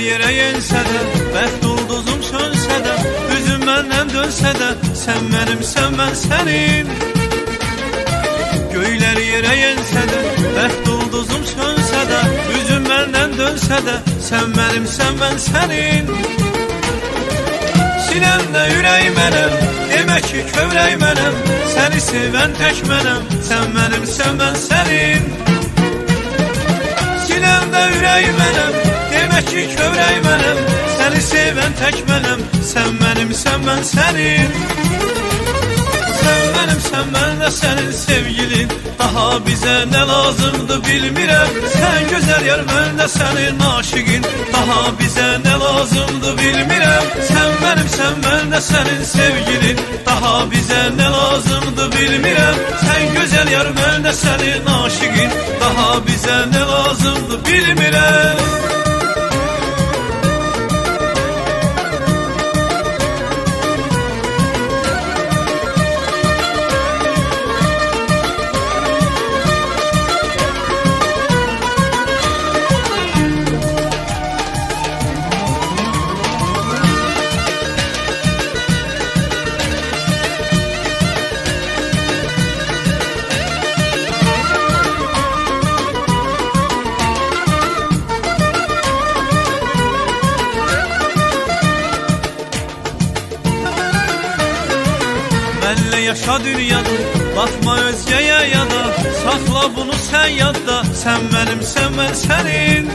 Yerə yensə də, bəxt ulduzum sönsə də, üzüm məndən dönsə də, sən mənimsən, mən sənin. Göylər yerə yensə də, bəxt ulduzum sönsə də, üzüm məndən dönsə də, sən mənimsən, mən sənin. Sinəmdə ürək mənəm, demək ki kövrək mənəm, səni sevən tək mənəm, sən mənimsən, mən sənin. Sinəmdə ürək mənəm, demək ki kövrək mənəm, səni sevən tək mənəm, sən mənimsən, mən sənin. Sən mənimsən, mən də sənin sevgilin, daha bizə nə lazımdır bilmirəm. Sən gözəl yar, mən də sənin aşıqin, daha bizə nə lazımdır bilmirəm. Sən mənimsən, mən də sənin sevgilin, daha bizə nə lazımdır bilmirəm. Sən gözəl yar, mən də sənin aşıqin, daha bizə nə lazımdır bilmirəm. Mənlə yaşa dünyada, baxma özgəyə yada, saxla bunu sən yadda, sən mənimsən, mən sənin.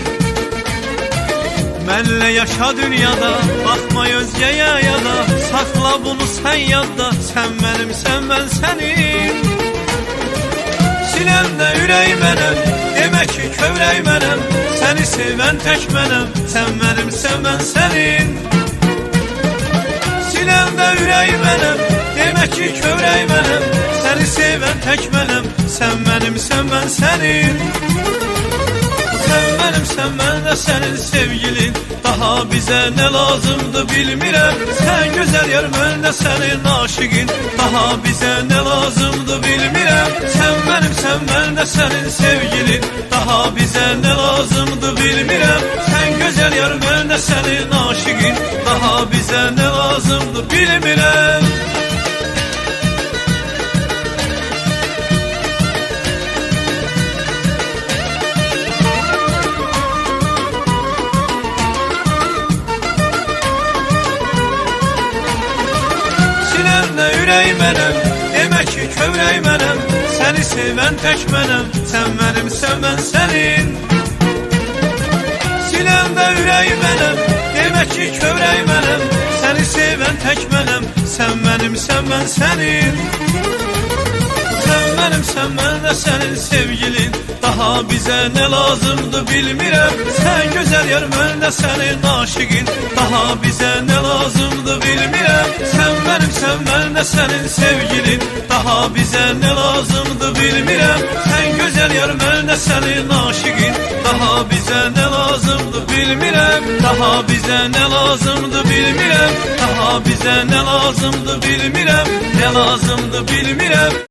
Mənlə yaşa dünyada, baxma özgəyə yada, saxla bunu sən yadda, sən mənimsən, mən sənin. Sinəmdə ürək mənəm, demək ki kövrək mənəm, səni sevən tək mənəm, sən mənimsən, mən sənin. Sinəmdə ürək mənəm, demək ki kövrək mənəm, səni sevən tək mənəm, sən mənimsən, mən sənin. Sən mənimsən, mən də sənin sevgilin, daha bizə nə lazımdır bilmirəm. Sən gözəl yar, mən də sənin aşıqin, daha bizə nə lazımdır bilmirəm. Sən mənimsən, mən də sənin sevgilin, daha bizə nə lazımdır bilmirəm. Sən gözəl yar, mən də sənin aşıqin, daha bizə nə lazımdır bilmirəm. Ürək mənəm, demək ki kövrək mənəm, səni sevən tək mənəm, sən mənimsən, mən sənin. Sinəmdə ürək mənəm, demək ki kövrək mənəm, səni sevən tək mənəm, sən mənimsən, mən sənin. Sən mənimsən, mən də sənin sevgilin, daha bizə nə lazımdır bilmirəm. Sən gözəl yar, mən də sənin aşıqin, daha bizə nə lazımdır bilmirəm. Sən mənimsən, mən də sənin sevgilin, daha bizə nə lazımdır bilmirəm. Sən gözəl yar, mən də sənin aşıqin, daha bizə nə lazımdır bilmirəm. Daha bizə nə lazımdır bilmirəm, daha bizə nə lazımdır bilmirəm, nə lazımdır bilmirəm.